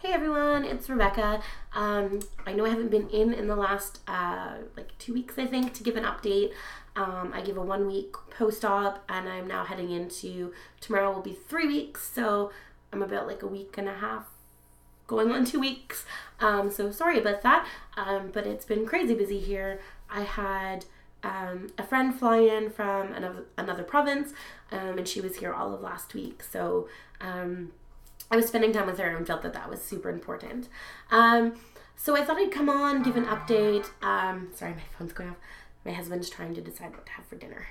Hey everyone, it's Rebecca. I know I haven't been in the last 2 weeks, I think, to give an update. I gave a 1 week post-op and I'm now heading into, tomorrow will be 3 weeks, so I'm about like a week and a half going on 2 weeks. So sorry about that, but it's been crazy busy here. I had a friend fly in from another province, and she was here all of last week, so I was spending time with her and felt that was super important. So I thought I'd come on, give an update. Sorry, my phone's going off. My husband's trying to decide what to have for dinner.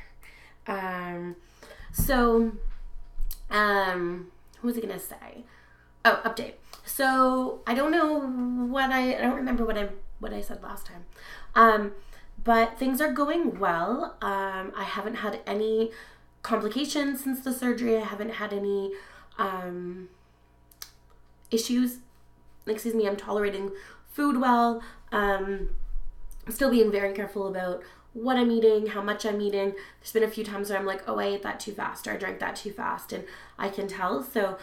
What was I gonna say? Oh, update. So I don't know I don't remember what I said last time. But things are going well. I haven't had any complications since the surgery. I haven't had any issues. I'm tolerating food well. Still being very careful about what I'm eating, how much I'm eating. There's been a few times where I'm like, oh, I ate that too fast, or I drank that too fast, and I can tell. So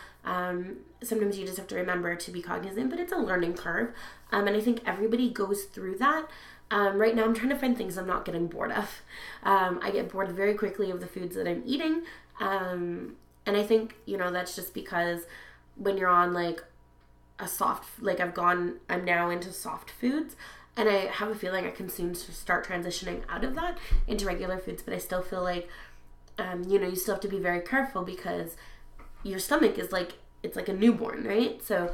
sometimes you just have to remember to be cognizant, but it's a learning curve. And I think everybody goes through that. Right now I'm trying to find things I'm not getting bored of. I get bored very quickly of the foods that I'm eating. And I think, that's just because when you're on like a soft, I'm now into soft foods, and I have a feeling I can soon start transitioning out of that into regular foods, but I still feel like, you still have to be very careful because your stomach is it's like a newborn, right? So,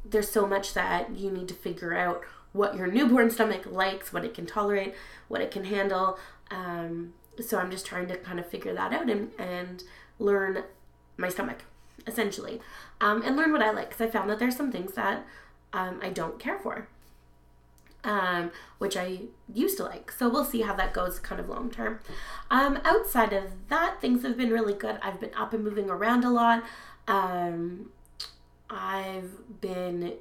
there's so much that you need to figure out what your newborn stomach likes, what it can tolerate, what it can handle. So I'm just trying to kind of figure that out and learn my stomach, essentially, and learn what I like, because I found that there's some things that I don't care for, which I used to like. So we'll see how that goes kind of long term. Outside of that, things have been really good. I've been up and moving around a lot. I've been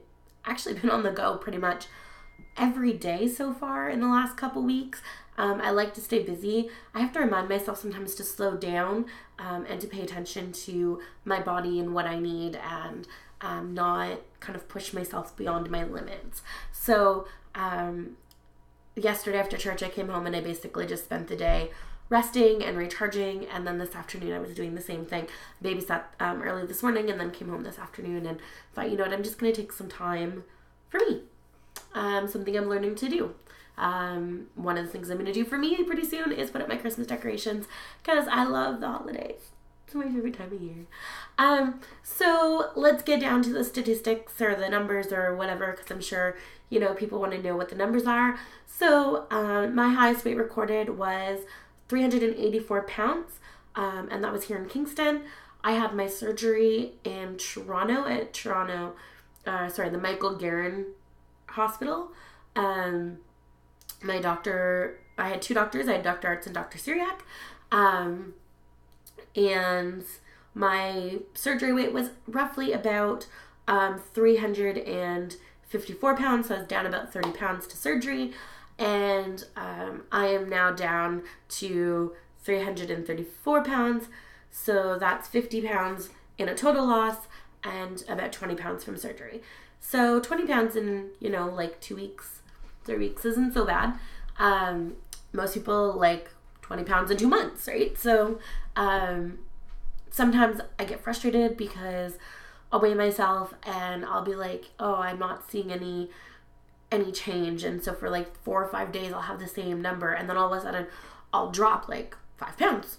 on the go pretty much every day so far in the last couple weeks. I like to stay busy. I have to remind myself sometimes to slow down and to pay attention to my body and what I need, and not kind of push myself beyond my limits. So yesterday after church I came home and I basically just spent the day resting and recharging, and then this afternoon I was doing the same thing. Babysat early this morning and then came home this afternoon and thought, I'm just going to take some time for me. Something I'm learning to do. One of the things I'm going to do for me pretty soon is put up my Christmas decorations, because I love the holidays. It's my favorite time of year. So let's get down to the statistics or the numbers or whatever, because I'm sure, people want to know what the numbers are. So my highest weight recorded was 384 pounds, and that was here in Kingston. I had my surgery in Toronto at the Michael Garron Hospital. My doctor, I had two doctors. I had Dr. Arts and Dr. Syriac. And my surgery weight was roughly about 354 pounds. So I was down about 30 pounds to surgery. And I am now down to 334 pounds. So that's 50 pounds in a total loss and about 20 pounds from surgery. So 20 pounds in, 2 weeks, 3 weeks isn't so bad. Most people like 20 pounds in 2 months, right? So sometimes I get frustrated because I'll weigh myself and I'll be like, oh, I'm not seeing any change. And so for 4 or 5 days, I'll have the same number. And then all of a sudden I'll drop 5 pounds.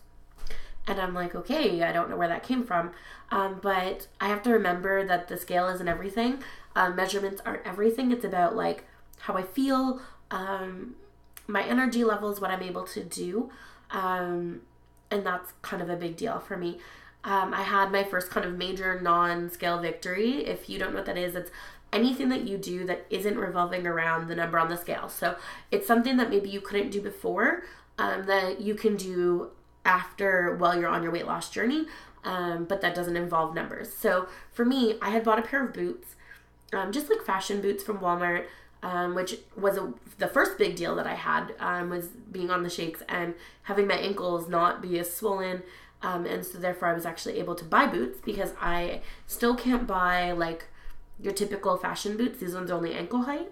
And I'm like, okay, I don't know where that came from. But I have to remember that the scale isn't everything. Measurements aren't everything. It's about how I feel, my energy levels, what I'm able to do. And that's kind of a big deal for me. I had my first kind of major non-scale victory. If you don't know what that is, it's anything that you do that isn't revolving around the number on the scale. So it's something that maybe you couldn't do before, that you can do while you're on your weight loss journey, but that doesn't involve numbers. So for me, I had bought a pair of boots, just fashion boots from Walmart, which was the first big deal that I had, was being on the shakes and having my ankles not be as swollen, and so therefore I was actually able to buy boots, because I still can't buy your typical fashion boots. These ones are only ankle height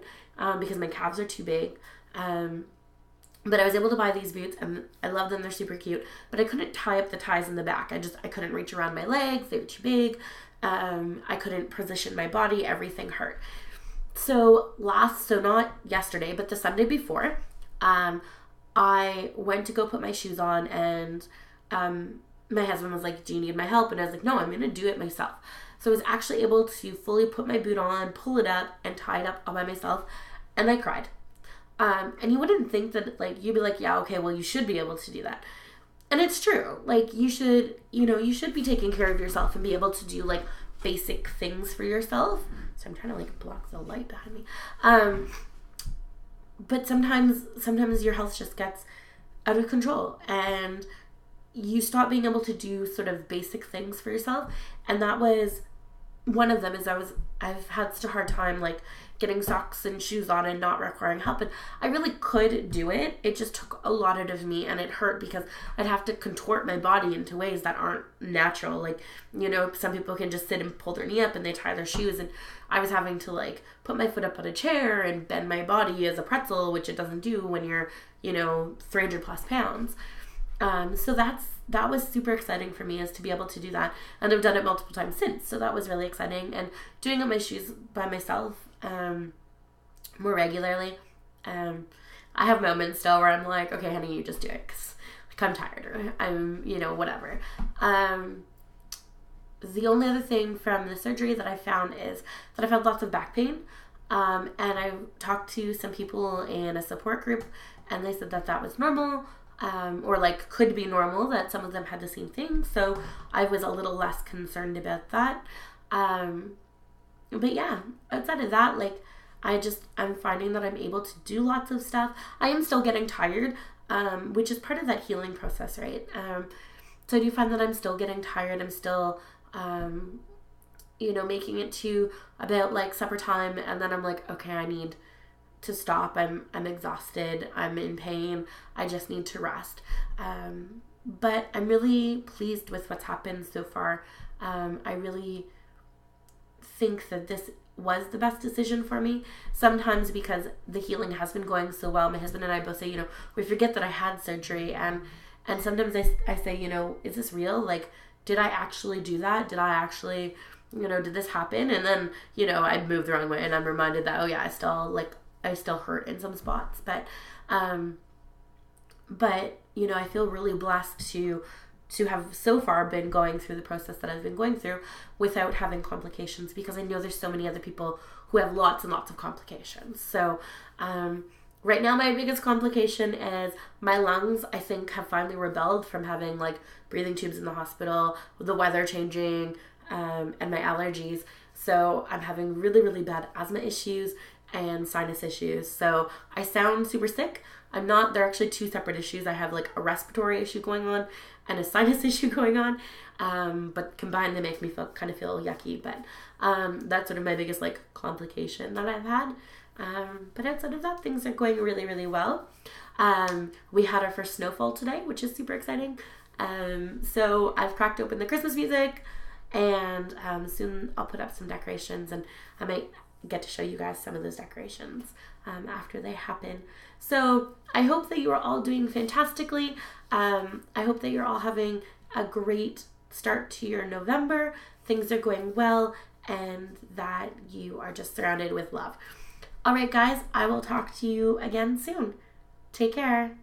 because my calves are too big. But I was able to buy these boots and I love them. They're super cute, but I couldn't tie up the ties in the back. I couldn't reach around my legs. They were too big. I couldn't position my body. Everything hurt. So not yesterday, but the Sunday before, I went to go put my shoes on and, my husband was like, do you need my help? And I was like, no, I'm going to do it myself. So I was actually able to fully put my boot on, pull it up, and tie it up all by myself. And I cried. And you wouldn't think that, like, you'd be like, yeah, okay, well, you should be able to do that. And it's true. Like, you should be taking care of yourself and be able to do, like, basic things for yourself. So I'm trying to, like, block the light behind me. But sometimes your health just gets out of control. And you stop being able to do sort of basic things for yourself. And that was one of them. I've had such a hard time, like, getting socks and shoes on and not requiring help. And I really could do it. It just took a lot out of me and it hurt because I'd have to contort my body into ways that aren't natural. Like, some people can just sit and pull their knee up and they tie their shoes. And I was having to, like, put my foot up on a chair and bend my body as a pretzel, which it doesn't do when you're, 300 plus pounds. So that was super exciting for me, is to be able to do that. And I've done it multiple times since. So that was really exciting. And doing up my shoes by myself, more regularly. I have moments still where I'm like, okay, honey, you just do it. 'Cause, like, I'm tired or I'm, whatever. The only other thing from the surgery that I found is that I've had lots of back pain. And I talked to some people in a support group and they said that was normal. Or like could be normal, that some of them had the same thing. So I was a little less concerned about that. But yeah, outside of that, like, I'm finding that I'm able to do lots of stuff. I am still getting tired, which is part of that healing process, right? So I do find that I'm still getting tired. I'm still, making it to about, like, supper time. And then I'm like, okay, I need to stop. I'm exhausted. I'm in pain. I just need to rest. But I'm really pleased with what's happened so far. I really think that this was the best decision for me. Sometimes because the healing has been going so well, my husband and I both say, we forget that I had surgery, and sometimes I say, is this real? Like, did I actually do that? Did I actually, did this happen? And then, I moved the wrong way and I'm reminded that, oh yeah, I still hurt in some spots, but I feel really blessed to have so far been going through the process that I've been going through without having complications, because I know there's so many other people who have lots and lots of complications. So right now my biggest complication is my lungs, I think, have finally rebelled from having, like, breathing tubes in the hospital, the weather changing, and my allergies. So I'm having really, really bad asthma issues and sinus issues. So I sound super sick. I'm not. They're actually two separate issues. I have, like, a respiratory issue going on and a sinus issue going on. But combined, they make me feel yucky. But that's sort of my biggest, like, complication that I've had. But outside of that, things are going really, really well. We had our first snowfall today, which is super exciting. So I've cracked open the Christmas music, and soon I'll put up some decorations, and I might get to show you guys some of those decorations after they happen. So I hope that you are all doing fantastically. I hope that you're all having a great start to your November. Things are going well, and that you are just surrounded with love. All right, guys, I will talk to you again soon. Take care.